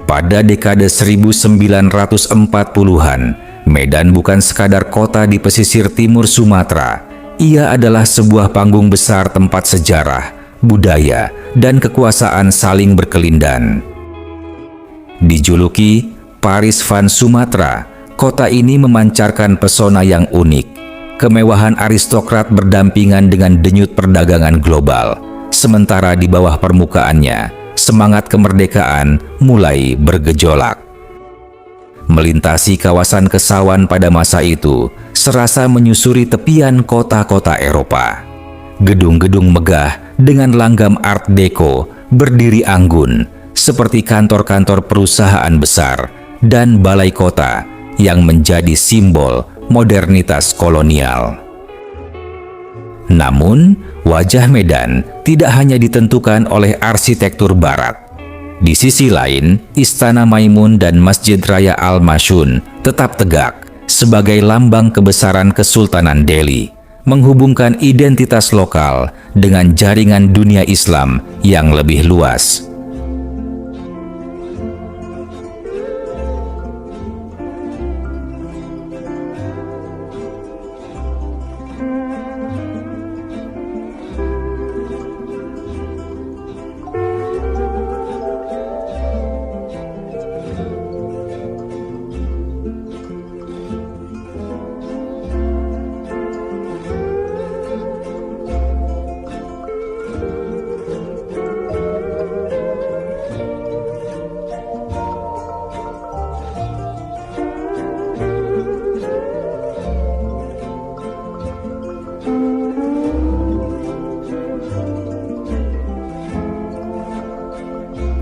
Pada dekade 1940-an, Medan bukan sekadar kota di pesisir timur Sumatera. Ia adalah sebuah panggung besar tempat sejarah, budaya, dan kekuasaan saling berkelindan. Dijuluki Paris van Sumatera, kota ini memancarkan pesona yang unik. Kemewahan aristokrat berdampingan dengan denyut perdagangan global. Sementara di bawah permukaannya, semangat kemerdekaan mulai bergejolak. Melintasi kawasan Kesawan pada masa itu, serasa menyusuri tepian kota-kota Eropa. Gedung-gedung megah dengan langgam Art Deco berdiri anggun, seperti kantor-kantor perusahaan besar dan balai kota yang menjadi simbol modernitas kolonial. Namun, wajah Medan tidak hanya ditentukan oleh arsitektur barat. Di sisi lain, Istana Maimun dan Masjid Raya Al-Masyun tetap tegak sebagai lambang kebesaran Kesultanan Delhi, menghubungkan identitas lokal dengan jaringan dunia Islam yang lebih luas.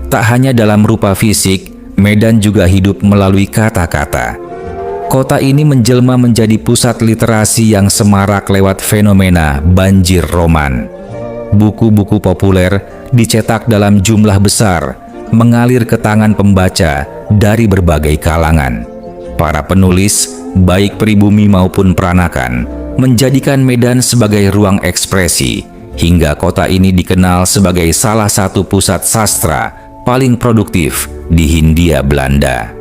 Tak hanya dalam rupa fisik, Medan juga hidup melalui kata-kata. Kota ini menjelma menjadi pusat literasi yang semarak lewat fenomena banjir roman. Buku-buku populer dicetak dalam jumlah besar, mengalir ke tangan pembaca dari berbagai kalangan. Para penulis, baik pribumi maupun peranakan, menjadikan Medan sebagai ruang ekspresi, hingga kota ini dikenal sebagai salah satu pusat sastra paling produktif di Hindia Belanda.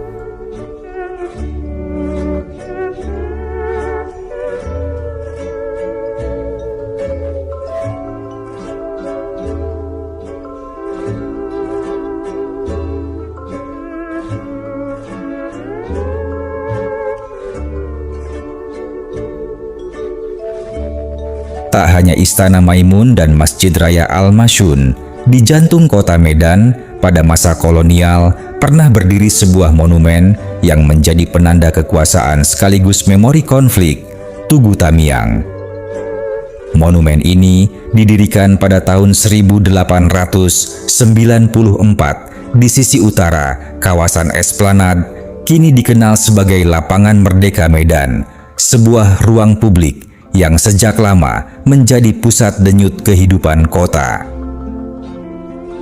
Tak hanya Istana Maimun dan Masjid Raya Al-Masyun, di jantung kota Medan pada masa kolonial pernah berdiri sebuah monumen yang menjadi penanda kekuasaan sekaligus memori konflik, Tugu Tamiang. Monumen ini didirikan pada tahun 1894 di sisi utara kawasan Esplanade, kini dikenal sebagai Lapangan Merdeka Medan, sebuah ruang publik yang sejak lama menjadi pusat denyut kehidupan kota.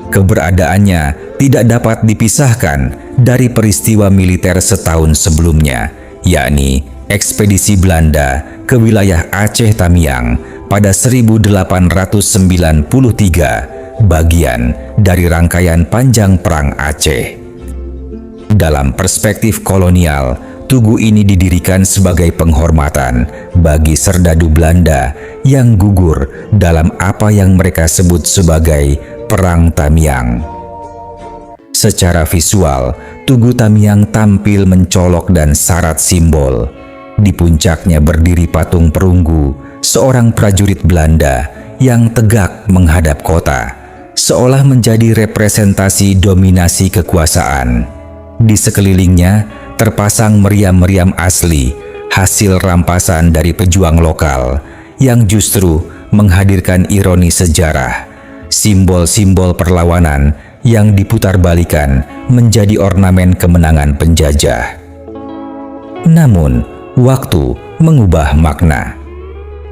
Keberadaannya tidak dapat dipisahkan dari peristiwa militer setahun sebelumnya, yakni ekspedisi Belanda ke wilayah Aceh Tamiang pada 1893, bagian dari rangkaian panjang Perang Aceh. Dalam perspektif kolonial, tugu ini didirikan sebagai penghormatan bagi serdadu Belanda yang gugur dalam apa yang mereka sebut sebagai Perang Tamiang. Secara visual, Tugu Tamiang tampil mencolok dan syarat simbol. Di puncaknya berdiri patung perunggu, seorang prajurit Belanda yang tegak menghadap kota, seolah menjadi representasi dominasi kekuasaan. Di sekelilingnya terpasang meriam-meriam asli, hasil rampasan dari pejuang lokal, yang justru menghadirkan ironi sejarah. Simbol-simbol perlawanan yang diputarbalikan menjadi ornamen kemenangan penjajah. Namun, waktu mengubah makna.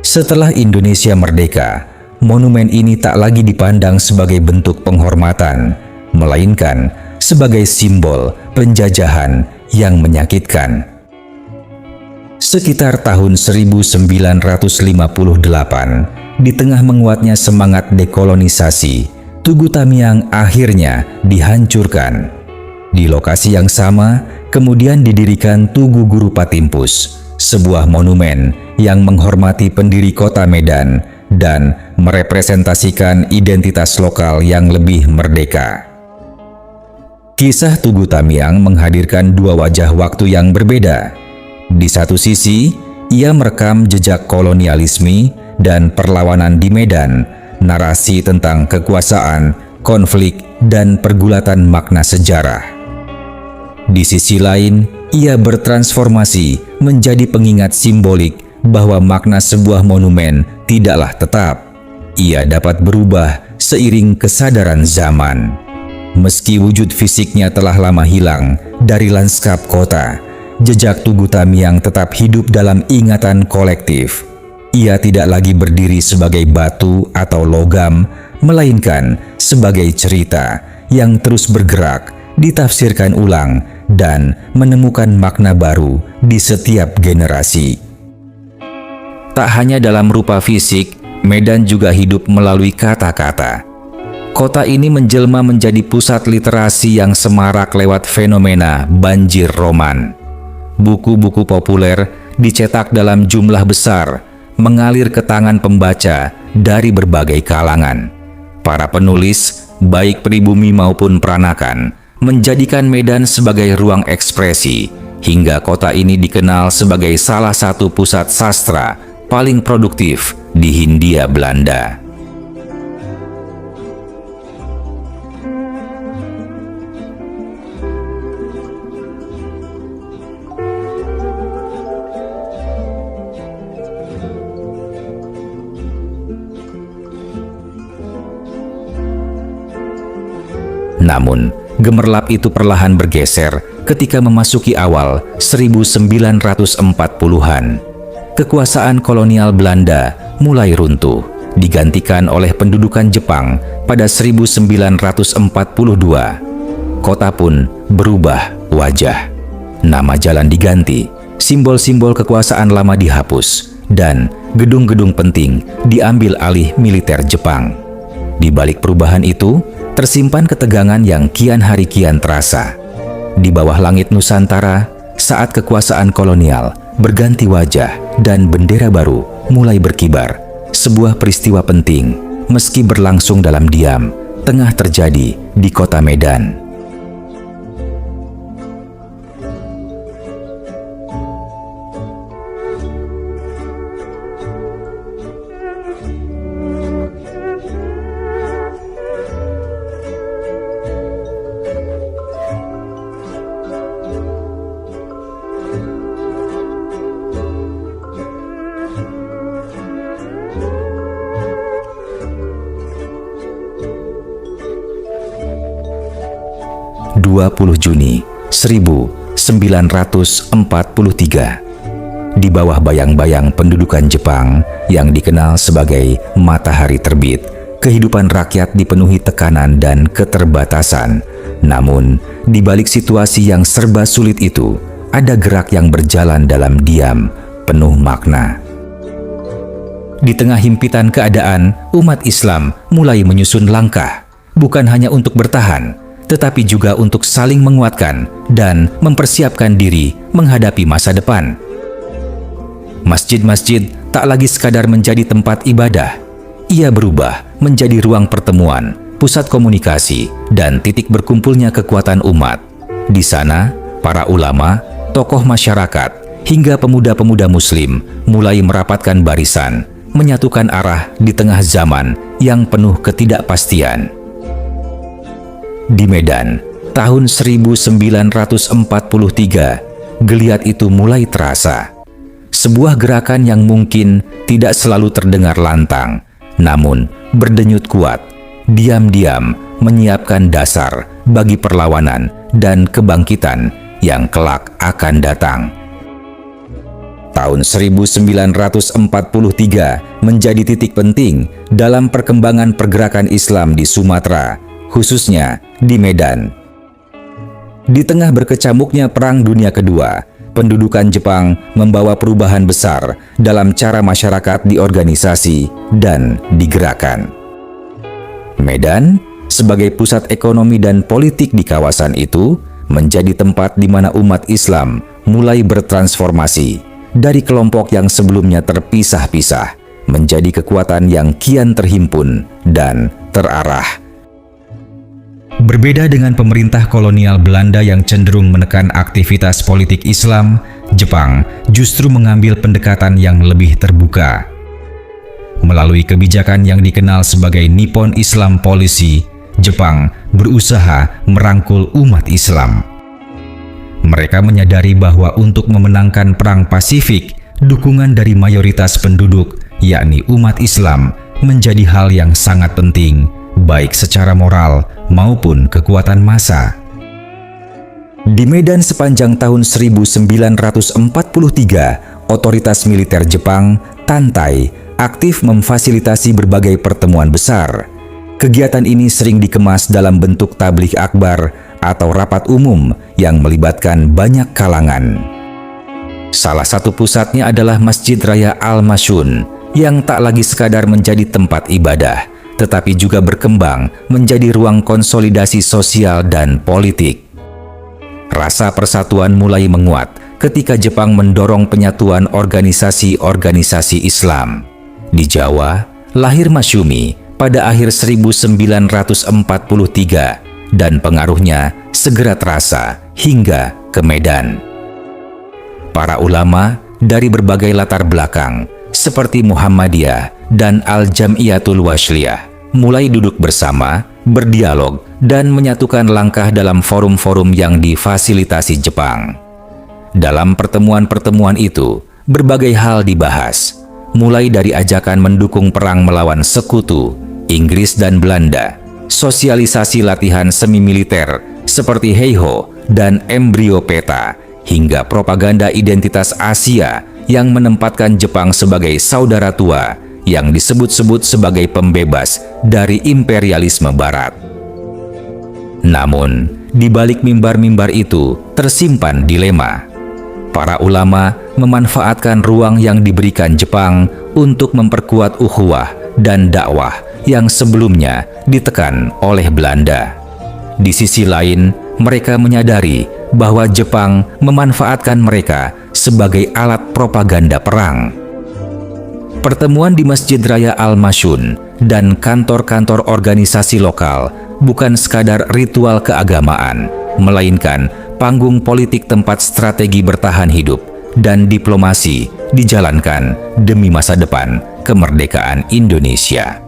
Setelah Indonesia merdeka, monumen ini tak lagi dipandang sebagai bentuk penghormatan, melainkan sebagai simbol penjajahan yang menyakitkan. Sekitar tahun 1958, di tengah menguatnya semangat dekolonisasi, Tugu Tamiang akhirnya dihancurkan. Di lokasi yang sama, kemudian didirikan Tugu Guru Patimpus, sebuah monumen yang menghormati pendiri kota Medan dan merepresentasikan identitas lokal yang lebih merdeka. Kisah Tugu Tamiang menghadirkan dua wajah waktu yang berbeda. Di satu sisi, ia merekam jejak kolonialisme dan perlawanan di Medan, narasi tentang kekuasaan, konflik, dan pergulatan makna sejarah. Di sisi lain, ia bertransformasi menjadi pengingat simbolik bahwa makna sebuah monumen tidaklah tetap. Ia dapat berubah seiring kesadaran zaman. Meski wujud fisiknya telah lama hilang dari lanskap kota, jejak Tugu Tamiang tetap hidup dalam ingatan kolektif. Ia tidak lagi berdiri sebagai batu atau logam, melainkan sebagai cerita yang terus bergerak, ditafsirkan ulang, dan menemukan makna baru di setiap generasi. Tak hanya dalam rupa fisik, Medan juga hidup melalui kata-kata. Kota ini menjelma menjadi pusat literasi yang semarak lewat fenomena banjir roman. Buku-buku populer dicetak dalam jumlah besar, mengalir ke tangan pembaca dari berbagai kalangan. Para penulis, baik pribumi maupun peranakan, menjadikan Medan sebagai ruang ekspresi, hingga kota ini dikenal sebagai salah satu pusat sastra paling produktif di Hindia Belanda. Namun, gemerlap itu perlahan bergeser ketika memasuki awal 1940-an. Kekuasaan kolonial Belanda mulai runtuh, digantikan oleh pendudukan Jepang pada 1942. Kota pun berubah wajah. Nama jalan diganti, simbol-simbol kekuasaan lama dihapus, dan gedung-gedung penting diambil alih militer Jepang. Di balik perubahan itu, tersimpan ketegangan yang kian hari kian terasa. Di bawah langit Nusantara, saat kekuasaan kolonial berganti wajah dan bendera baru mulai berkibar, sebuah peristiwa penting, meski berlangsung dalam diam, tengah terjadi di kota Medan. Juni 1943. Di bawah bayang-bayang pendudukan Jepang yang dikenal sebagai matahari terbit, kehidupan rakyat dipenuhi tekanan dan keterbatasan. Namun, di balik situasi yang serba sulit itu, ada gerak yang berjalan dalam diam, penuh makna. Di tengah himpitan keadaan, umat Islam mulai menyusun langkah, bukan hanya untuk bertahan, tetapi juga untuk saling menguatkan dan mempersiapkan diri menghadapi masa depan. Masjid-masjid tak lagi sekadar menjadi tempat ibadah. Ia berubah menjadi ruang pertemuan, pusat komunikasi, dan titik berkumpulnya kekuatan umat. Di sana, para ulama, tokoh masyarakat, hingga pemuda-pemuda Muslim mulai merapatkan barisan, menyatukan arah di tengah zaman yang penuh ketidakpastian. Di Medan, tahun 1943, geliat itu mulai terasa. Sebuah gerakan yang mungkin tidak selalu terdengar lantang, namun berdenyut kuat, diam-diam menyiapkan dasar bagi perlawanan dan kebangkitan yang kelak akan datang. Tahun 1943 menjadi titik penting dalam perkembangan pergerakan Islam di Sumatera, khususnya di Medan. Di tengah berkecamuknya Perang Dunia Kedua, pendudukan Jepang membawa perubahan besar dalam cara masyarakat diorganisasi dan digerakkan. Medan, sebagai pusat ekonomi dan politik di kawasan itu, menjadi tempat di mana umat Islam mulai bertransformasi dari kelompok yang sebelumnya terpisah-pisah menjadi kekuatan yang kian terhimpun dan terarah. Berbeda dengan pemerintah kolonial Belanda yang cenderung menekan aktivitas politik Islam, Jepang justru mengambil pendekatan yang lebih terbuka. Melalui kebijakan yang dikenal sebagai Nippon Islam Policy, Jepang berusaha merangkul umat Islam. Mereka menyadari bahwa untuk memenangkan Perang Pasifik, dukungan dari mayoritas penduduk, yakni umat Islam, menjadi hal yang sangat penting, baik secara moral maupun kekuatan massa. Di Medan sepanjang tahun 1943, otoritas militer Jepang, Tantai, aktif memfasilitasi berbagai pertemuan besar. Kegiatan ini sering dikemas dalam bentuk tabligh akbar atau rapat umum yang melibatkan banyak kalangan. Salah satu pusatnya adalah Masjid Raya Al-Masyun yang tak lagi sekadar menjadi tempat ibadah, tetapi juga berkembang menjadi ruang konsolidasi sosial dan politik. Rasa persatuan mulai menguat ketika Jepang mendorong penyatuan organisasi-organisasi Islam. Di Jawa, lahir Masyumi pada akhir 1943 dan pengaruhnya segera terasa hingga ke Medan. Para ulama dari berbagai latar belakang seperti Muhammadiyah dan Al-Jam'iyatul Wasliyah mulai duduk bersama, berdialog, dan menyatukan langkah dalam forum-forum yang difasilitasi Jepang. Dalam pertemuan-pertemuan itu, berbagai hal dibahas, mulai dari ajakan mendukung perang melawan sekutu, Inggris dan Belanda, sosialisasi latihan semi-militer seperti Heiho dan embrio peta, hingga propaganda identitas Asia yang menempatkan Jepang sebagai saudara tua yang disebut-sebut sebagai pembebas dari imperialisme Barat. Namun, di balik mimbar-mimbar itu tersimpan dilema. Para ulama memanfaatkan ruang yang diberikan Jepang untuk memperkuat ukhuwah dan dakwah yang sebelumnya ditekan oleh Belanda. Di sisi lain, mereka menyadari bahwa Jepang memanfaatkan mereka sebagai alat propaganda perang. Pertemuan di Masjid Raya Al-Masyun dan kantor-kantor organisasi lokal bukan sekadar ritual keagamaan, melainkan panggung politik tempat strategi bertahan hidup dan diplomasi dijalankan demi masa depan kemerdekaan Indonesia.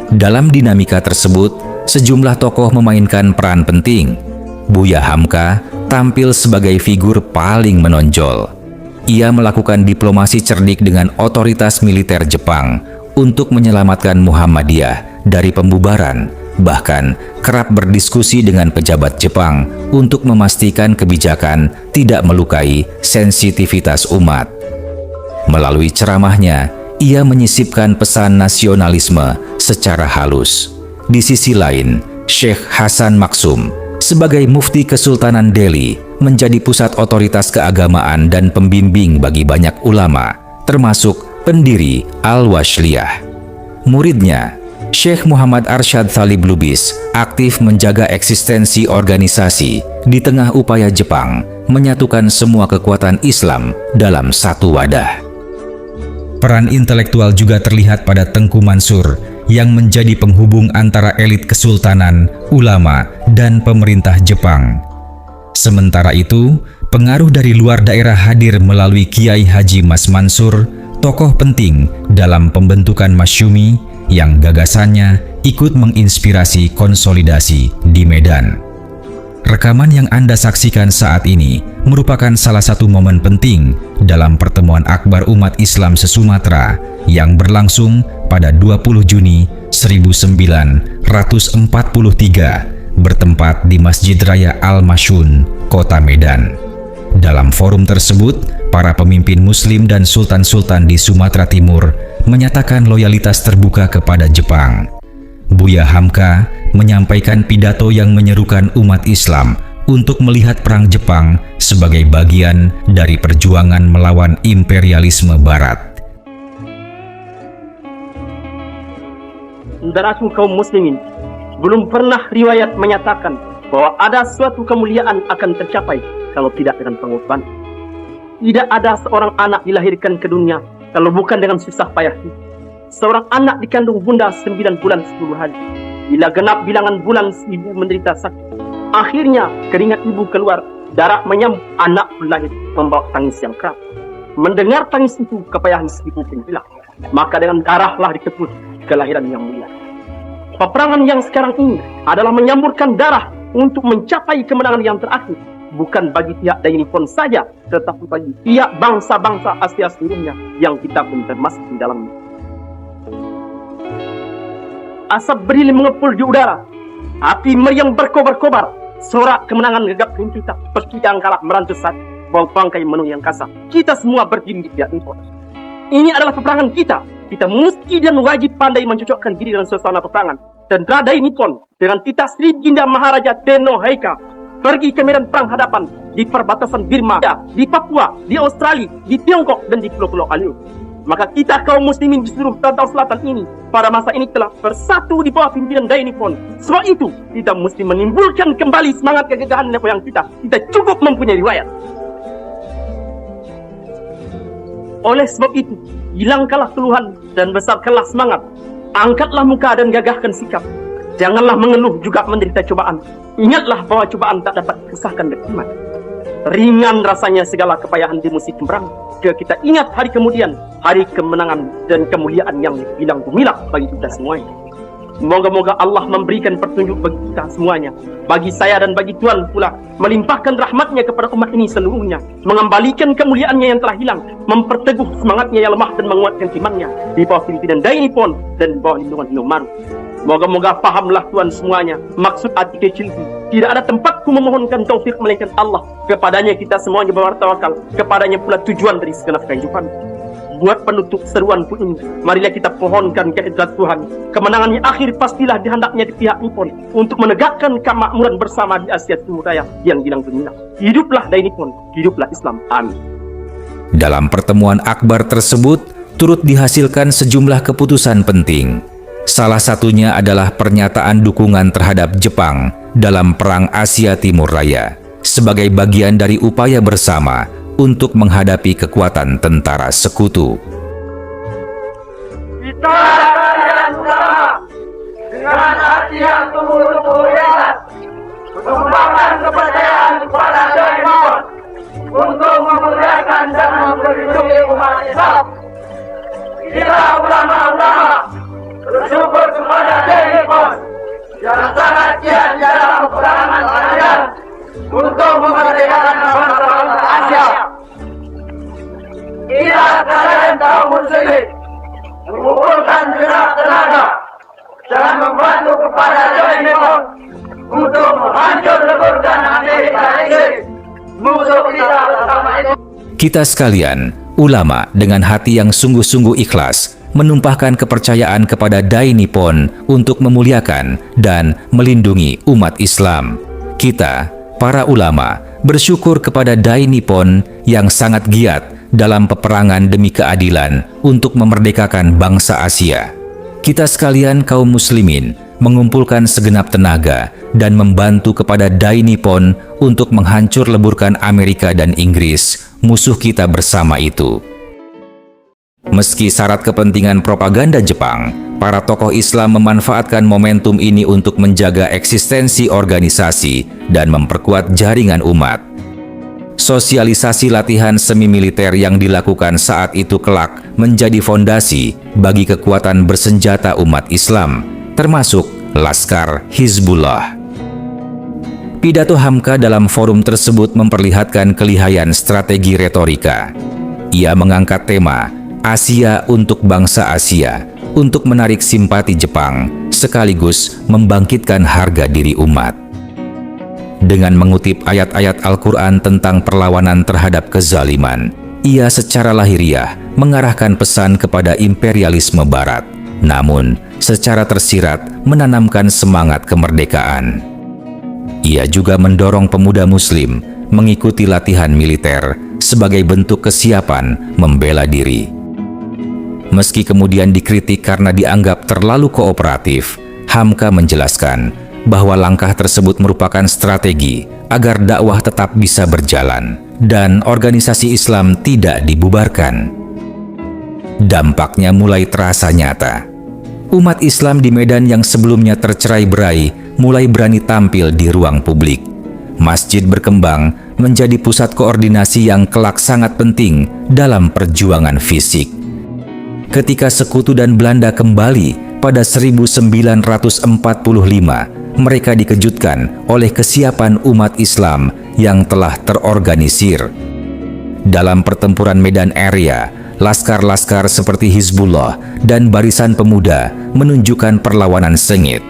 Dalam dinamika tersebut, sejumlah tokoh memainkan peran penting. Buya Hamka tampil sebagai figur paling menonjol. Ia melakukan diplomasi cerdik dengan otoritas militer Jepang untuk menyelamatkan Muhammadiyah dari pembubaran, bahkan kerap berdiskusi dengan pejabat Jepang untuk memastikan kebijakan tidak melukai sensitivitas umat. Melalui ceramahnya, ia menyisipkan pesan nasionalisme secara halus. Di sisi lain, Syekh Hasan Maksum sebagai mufti Kesultanan Delhi menjadi pusat otoritas keagamaan dan pembimbing bagi banyak ulama, termasuk pendiri Al-Wasliyah. Muridnya, Syekh Muhammad Arsyad Thalib Lubis, aktif menjaga eksistensi organisasi di tengah upaya Jepang menyatukan semua kekuatan Islam dalam satu wadah. Peran intelektual juga terlihat pada Tengku Mansur yang menjadi penghubung antara elit kesultanan, ulama, dan pemerintah Jepang. Sementara itu, pengaruh dari luar daerah hadir melalui Kiai Haji Mas Mansur, tokoh penting dalam pembentukan Masyumi yang gagasannya ikut menginspirasi konsolidasi di Medan. Rekaman yang Anda saksikan saat ini merupakan salah satu momen penting dalam pertemuan akbar umat Islam se-Sumatera yang berlangsung pada 20 Juni 1943 bertempat di Masjid Raya Al-Masyun, Kota Medan. Dalam forum tersebut, para pemimpin Muslim dan sultan-sultan di Sumatera Timur menyatakan loyalitas terbuka kepada Jepang. Buya Hamka menyampaikan pidato yang menyerukan umat Islam untuk melihat perang Jepang sebagai bagian dari perjuangan melawan imperialisme Barat. Saudaraku kaum muslimin, belum pernah riwayat menyatakan bahwa ada suatu kemuliaan akan tercapai kalau tidak dengan pengorbanan. Tidak ada seorang anak dilahirkan ke dunia kalau bukan dengan susah payah. Seorang anak dikandung bunda 9 bulan 10 hari. Bila genap bilangan bulan ibu menderita sakit, akhirnya keringat ibu keluar, darah menyambut, anak pun lahir membawa tangis yang keras. Mendengar tangis itu, kepayahan ibu pun hilang. Maka dengan darahlah ditebus kelahiran yang mulia. Peperangan yang sekarang ini adalah menyamburkan darah untuk mencapai kemenangan yang terakhir. Bukan bagi pihak Daini Pon saja, tetapi bagi pihak bangsa-bangsa Asia seluruhnya yang kita pun termasuk di dalamnya. Asap berili mengepul di udara, api meriam berkobar-kobar, sorak kemenangan gegap gempita, peski yang kalah merantus saat bau bangkai menung yang kasar. Kita semua berdiri di pihak Nippon. Ini adalah peperangan kita. Kita mesti dan wajib pandai mencocokkan diri dengan suasana peperangan. Dan Daini Nippon dengan titah Sri Ginda Maharaja Tenno Heika pergi ke medan perang hadapan di perbatasan Burma, di Papua, di Australia, di Tiongkok, dan di pulau-pulau Alio. Maka kita kaum muslimin di seluruh Rantau Selatan ini pada masa ini telah bersatu di bawah pimpinan Daini Nippon. Sebab itu kita mesti menimbulkan kembali semangat kegagahan nenek moyang kita. Kita cukup mempunyai riwayat. Oleh sebab itu, hilangkanlah keluhan dan besarkanlah semangat. Angkatlah muka dan gagahkan sikap. Janganlah mengeluh juga menderita cobaan. Ingatlah bahwa cobaan tak dapat kesahkan iman. Ringan rasanya segala kepayahan di musim perang. Jika kita ingat hari kemudian, hari kemenangan dan kemuliaan yang bilang gemilang bagi kita semuanya. Moga-moga Allah memberikan petunjuk bagi kita semuanya, bagi saya dan bagi Tuhan pula, melimpahkan rahmatnya kepada umat ini seluruhnya, mengembalikan kemuliaannya yang telah hilang, memperteguh semangatnya yang lemah dan menguatkan imannya di bawah pimpinan Daini Nippon dan di bawah lindungan Inomaru. Moga-moga pahamlah Tuhan semuanya maksud hati kecilku. Tidak ada tempatku memohonkan taufik melainkan Allah. Kepadanya kita semuanya bertawakal, kepadanya pula tujuan dari segenap kehidupan. Buat penutup seruan pun ini, marilah kita pohonkan kehadirat Tuhan. Kemenangannya akhir pastilah dihendaknya di pihak Nippon untuk menegakkan kemakmuran bersama di Asia Timur Raya yang bilang gemilang. Hiduplah Daini Nippon, hiduplah Islam. Amin. Dalam pertemuan akbar tersebut, turut dihasilkan sejumlah keputusan penting. Salah satunya adalah pernyataan dukungan terhadap Jepang dalam Perang Asia Timur Raya sebagai bagian dari upaya bersama untuk menghadapi kekuatan tentara sekutu. Kita kalian bersama dengan hati yang sungguh-sungguh ikhlas menumpahkan kepercayaan kepada Daini Nippon untuk memuliakan dan melindungi umat Islam. Kita ulama-ulama bersyukur kepada Daini Nippon yang sangat giat dalam peperangan panjang untuk memerdekakan bangsa-bangsa Asia. Kita kalian kaum muslimin mengumpulkan gerak tenaga dan membantu kepada Daini Nippon untuk menghancur leburkan Amerika Inggris, musuh kita bersama itu. Kita sekalian, ulama dengan hati yang sungguh-sungguh ikhlas, menumpahkan kepercayaan kepada Daini Nippon untuk memuliakan dan melindungi umat Islam. Kita, para ulama, bersyukur kepada Daini Nippon yang sangat giat dalam peperangan demi keadilan untuk memerdekakan bangsa Asia. Kita sekalian kaum muslimin mengumpulkan segenap tenaga dan membantu kepada Daini Nippon untuk menghancur leburkan Amerika dan Inggris, musuh kita bersama itu. Meski syarat kepentingan propaganda Jepang, para tokoh Islam memanfaatkan momentum ini untuk menjaga eksistensi organisasi dan memperkuat jaringan umat. Sosialisasi latihan semi-militer yang dilakukan saat itu kelak menjadi fondasi bagi kekuatan bersenjata umat Islam, termasuk Laskar Hizbullah. Pidato Hamka dalam forum tersebut memperlihatkan kelihayan strategi retorika. Ia mengangkat tema Asia untuk bangsa Asia untuk menarik simpati Jepang sekaligus membangkitkan harga diri umat. Dengan mengutip ayat-ayat Al-Quran tentang perlawanan terhadap kezaliman, ia secara lahiriah mengarahkan pesan kepada imperialisme Barat, namun secara tersirat menanamkan semangat kemerdekaan. Ia juga mendorong pemuda Muslim mengikuti latihan militer sebagai bentuk kesiapan membela diri. Meski kemudian dikritik karena dianggap terlalu kooperatif, Hamka menjelaskan bahwa langkah tersebut merupakan strategi agar dakwah tetap bisa berjalan dan organisasi Islam tidak dibubarkan. Dampaknya mulai terasa nyata. Umat Islam di Medan yang sebelumnya tercerai-berai mulai berani tampil di ruang publik. Masjid berkembang menjadi pusat koordinasi yang kelak sangat penting dalam perjuangan fisik. Ketika Sekutu dan Belanda kembali pada 1945, mereka dikejutkan oleh kesiapan umat Islam yang telah terorganisir. Dalam pertempuran Medan Area, laskar-laskar seperti Hizbullah dan Barisan Pemuda menunjukkan perlawanan sengit.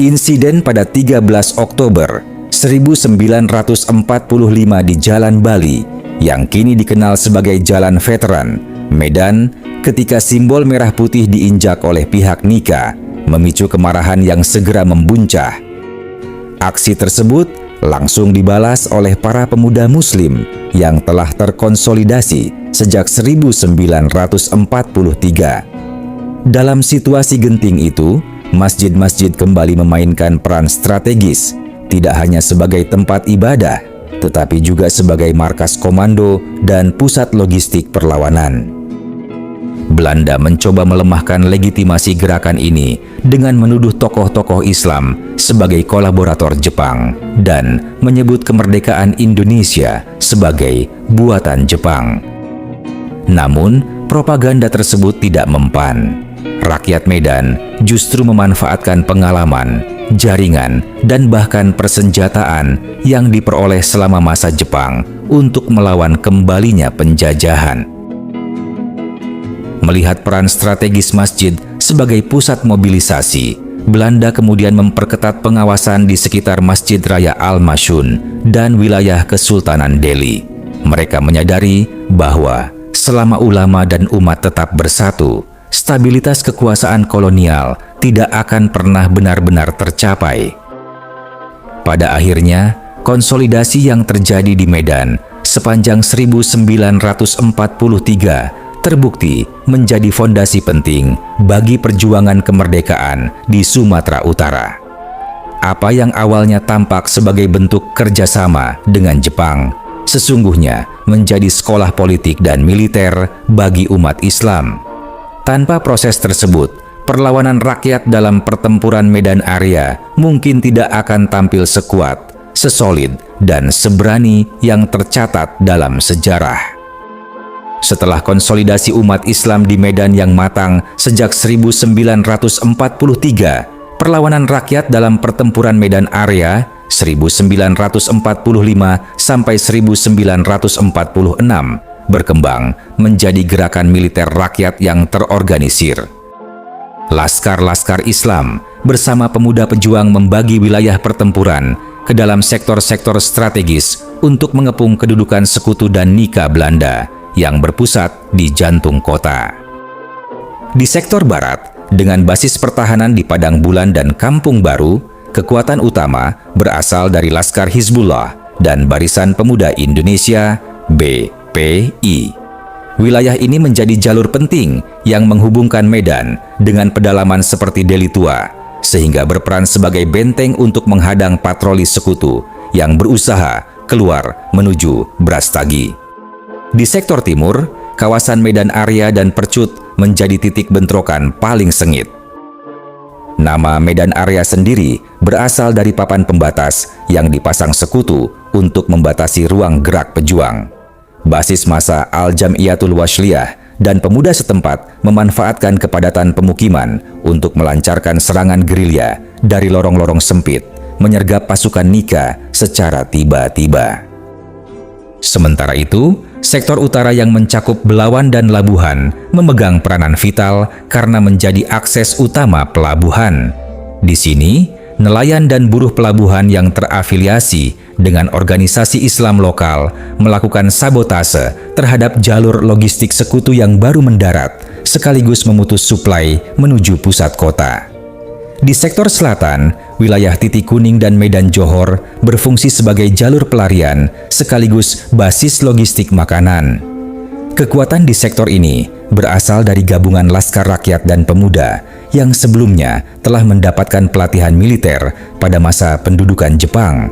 Insiden pada 13 Oktober 1945 di Jalan Bali, yang kini dikenal sebagai Jalan Veteran, Medan, ketika simbol merah putih diinjak oleh pihak Nika, memicu kemarahan yang segera membuncah. Aksi tersebut langsung dibalas oleh para pemuda Muslim yang telah terkonsolidasi sejak 1943. Dalam situasi genting itu, masjid-masjid kembali memainkan peran strategis, tidak hanya sebagai tempat ibadah, tetapi juga sebagai markas komando dan pusat logistik perlawanan. Belanda mencoba melemahkan legitimasi gerakan ini dengan menuduh tokoh-tokoh Islam sebagai kolaborator Jepang dan menyebut kemerdekaan Indonesia sebagai buatan Jepang. Namun, propaganda tersebut tidak mempan. Rakyat Medan justru memanfaatkan pengalaman, jaringan, dan bahkan persenjataan yang diperoleh selama masa Jepang untuk melawan kembalinya penjajahan. Melihat peran strategis masjid sebagai pusat mobilisasi, Belanda kemudian memperketat pengawasan di sekitar Masjid Raya Al-Masyun dan wilayah Kesultanan Delhi. Mereka menyadari bahwa selama ulama dan umat tetap bersatu, stabilitas kekuasaan kolonial tidak akan pernah benar-benar tercapai. Pada akhirnya, konsolidasi yang terjadi di Medan sepanjang 1943 terbukti menjadi fondasi penting bagi perjuangan kemerdekaan di Sumatera Utara. Apa yang awalnya tampak sebagai bentuk kerjasama dengan Jepang, sesungguhnya menjadi sekolah politik dan militer bagi umat Islam. Tanpa proses tersebut, perlawanan rakyat dalam pertempuran Medan Area mungkin tidak akan tampil sekuat, sesolid, dan seberani yang tercatat dalam sejarah. Setelah konsolidasi umat Islam di Medan yang matang sejak 1943, perlawanan rakyat dalam pertempuran Medan Area 1945 sampai 1946 berkembang menjadi gerakan militer rakyat yang terorganisir. Laskar-laskar Islam bersama pemuda pejuang membagi wilayah pertempuran ke dalam sektor-sektor strategis untuk mengepung kedudukan Sekutu dan Nika Belanda yang berpusat di jantung kota. Di sektor barat, dengan basis pertahanan di Padang Bulan dan Kampung Baru, kekuatan utama berasal dari Laskar Hizbullah dan Barisan Pemuda Indonesia (BPI). Wilayah ini menjadi jalur penting yang menghubungkan Medan dengan pedalaman seperti Deli Tua, sehingga berperan sebagai benteng untuk menghadang patroli Sekutu yang berusaha keluar menuju Brastagi. Di sektor timur, kawasan Medan Area dan Percut menjadi titik bentrokan paling sengit. Nama Medan Area sendiri berasal dari papan pembatas yang dipasang Sekutu untuk membatasi ruang gerak pejuang. Basis massa Al-Jam'iyatul Wasliyah dan pemuda setempat memanfaatkan kepadatan pemukiman untuk melancarkan serangan gerilya dari lorong-lorong sempit, menyergap pasukan Nika secara tiba-tiba. Sementara itu, sektor utara yang mencakup Belawan dan Labuhan memegang peranan vital karena menjadi akses utama pelabuhan. Di sini, nelayan dan buruh pelabuhan yang terafiliasi dengan organisasi Islam lokal melakukan sabotase terhadap jalur logistik Sekutu yang baru mendarat, sekaligus memutus suplai menuju pusat kota. Di sektor selatan, wilayah Titik Kuning dan Medan Johor berfungsi sebagai jalur pelarian sekaligus basis logistik makanan. Kekuatan di sektor ini berasal dari gabungan Laskar Rakyat dan Pemuda yang sebelumnya telah mendapatkan pelatihan militer pada masa pendudukan Jepang.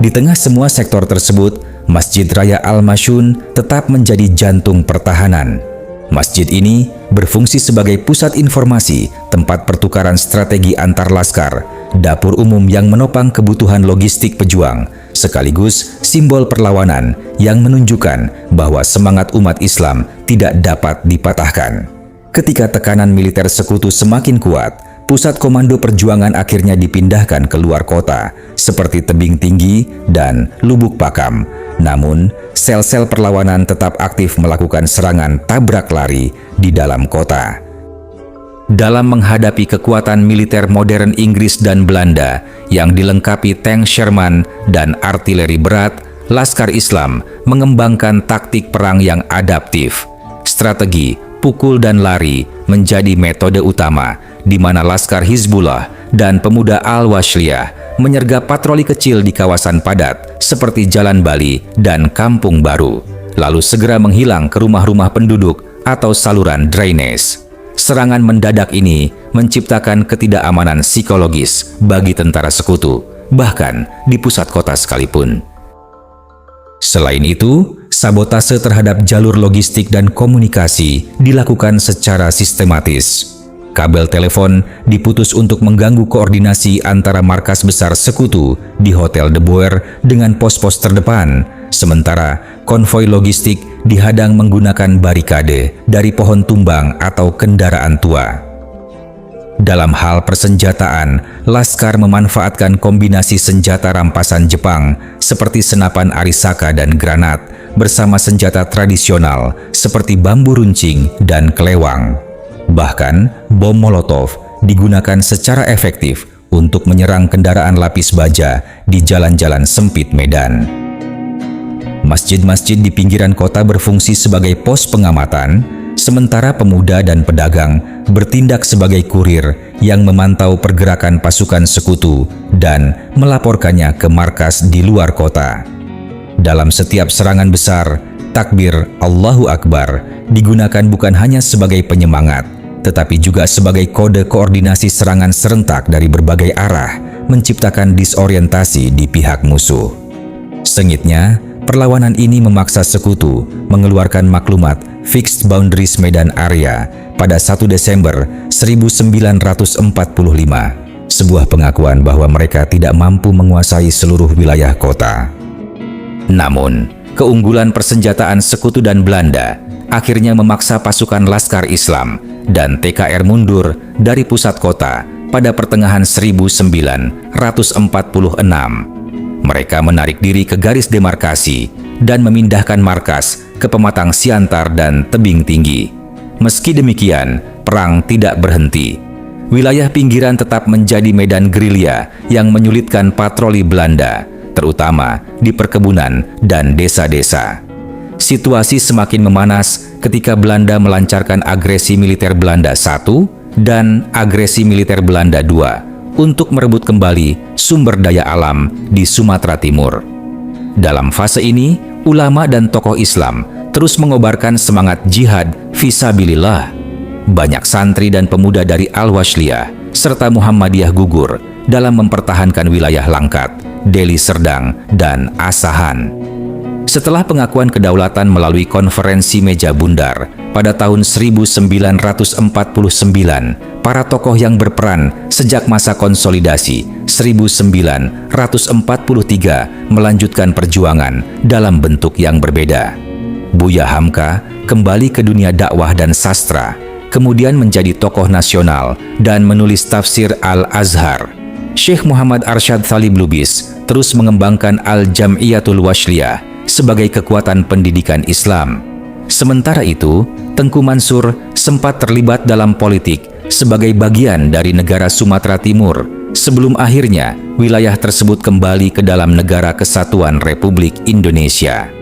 Di tengah semua sektor tersebut, Masjid Raya Al-Masyun tetap menjadi jantung pertahanan. Masjid ini berfungsi sebagai pusat informasi, tempat pertukaran strategi antar laskar, dapur umum yang menopang kebutuhan logistik pejuang, sekaligus simbol perlawanan yang menunjukkan bahwa semangat umat Islam tidak dapat dipatahkan. Ketika tekanan militer sekutu semakin kuat, pusat komando perjuangan akhirnya dipindahkan ke luar kota, seperti Tebing Tinggi dan Lubuk Pakam. Namun, sel-sel perlawanan tetap aktif melakukan serangan tabrak lari di dalam kota. Dalam menghadapi kekuatan militer modern Inggris dan Belanda yang dilengkapi tank Sherman dan artileri berat, Laskar Islam mengembangkan taktik perang yang adaptif. Strategi pukul dan lari menjadi metode utama, di mana Laskar Hizbullah dan Pemuda Al-Washliyah menyergap patroli kecil di kawasan padat seperti Jalan Bali dan Kampung Baru, lalu segera menghilang ke rumah-rumah penduduk atau saluran drainase. Serangan mendadak ini menciptakan ketidakamanan psikologis bagi tentara sekutu, bahkan di pusat kota sekalipun. Selain itu, sabotase terhadap jalur logistik dan komunikasi dilakukan secara sistematis. Kabel telepon diputus untuk mengganggu koordinasi antara markas besar sekutu di Hotel De Boer dengan pos-pos terdepan, sementara konvoi logistik dihadang menggunakan barikade dari pohon tumbang atau kendaraan tua. Dalam hal persenjataan, Laskar memanfaatkan kombinasi senjata rampasan Jepang seperti senapan arisaka dan granat bersama senjata tradisional seperti bambu runcing dan kelewang. Bahkan, bom Molotov digunakan secara efektif untuk menyerang kendaraan lapis baja di jalan-jalan sempit Medan. Masjid-masjid di pinggiran kota berfungsi sebagai pos pengamatan, sementara pemuda dan pedagang bertindak sebagai kurir yang memantau pergerakan pasukan sekutu dan melaporkannya ke markas di luar kota. Dalam setiap serangan besar, takbir Allahu Akbar digunakan bukan hanya sebagai penyemangat, tetapi juga sebagai kode koordinasi serangan serentak dari berbagai arah, menciptakan disorientasi di pihak musuh. Sengitnya, perlawanan ini memaksa sekutu mengeluarkan maklumat Fixed Boundaries Medan Area pada 1 Desember 1945, sebuah pengakuan bahwa mereka tidak mampu menguasai seluruh wilayah kota. Namun, keunggulan persenjataan sekutu dan Belanda akhirnya memaksa pasukan Laskar Islam dan TKR mundur dari pusat kota pada pertengahan 1946. Mereka menarik diri ke garis demarkasi dan memindahkan markas ke Pematang Siantar dan Tebing Tinggi. Meski demikian, perang tidak berhenti. Wilayah pinggiran tetap menjadi medan gerilya yang menyulitkan patroli Belanda, terutama di perkebunan dan desa-desa. Situasi semakin memanas ketika Belanda melancarkan agresi militer Belanda I dan agresi militer Belanda II untuk merebut kembali sumber daya alam di Sumatera Timur. Dalam fase ini, ulama dan tokoh Islam terus mengobarkan semangat jihad fisabilillah. Banyak santri dan pemuda dari Al-Washliyah serta Muhammadiyah gugur dalam mempertahankan wilayah Langkat, Deli Serdang, dan Asahan. Setelah pengakuan kedaulatan melalui konferensi meja bundar pada tahun 1949, para tokoh yang berperan sejak masa konsolidasi 1943 melanjutkan perjuangan dalam bentuk yang berbeda. Buya Hamka kembali ke dunia dakwah dan sastra, kemudian menjadi tokoh nasional dan menulis tafsir Al-Azhar. Syekh Muhammad Arsyad Thalib Lubis terus mengembangkan Al-Jam'iyatul Washliyah sebagai kekuatan pendidikan Islam. Sementara itu, Tengku Mansur sempat terlibat dalam politik sebagai bagian dari negara Sumatera Timur, sebelum akhirnya wilayah tersebut kembali ke dalam Negara Kesatuan Republik Indonesia.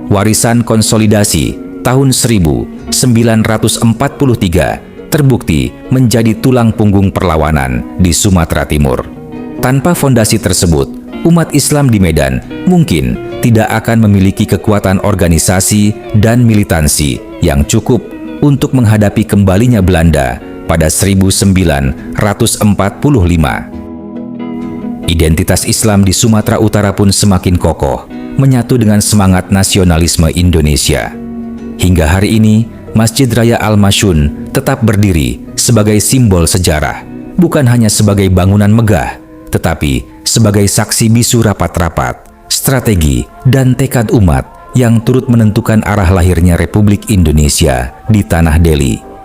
Warisan konsolidasi tahun 1943 terbukti menjadi tulang punggung perlawanan di Sumatera Timur. Tanpa fondasi tersebut, umat Islam di Medan mungkin tidak akan memiliki kekuatan organisasi dan militansi yang cukup untuk menghadapi kembalinya Belanda pada 1945. Identitas Islam di Sumatera Utara pun semakin kokoh, menyatu dengan semangat nasionalisme Indonesia. Hingga hari ini, Masjid Raya Al-Masyun tetap berdiri sebagai simbol sejarah, bukan hanya sebagai bangunan megah, tetapi sebagai saksi bisu rapat-rapat, strategi, dan tekad umat yang turut menentukan arah lahirnya Republik Indonesia di Tanah Deli.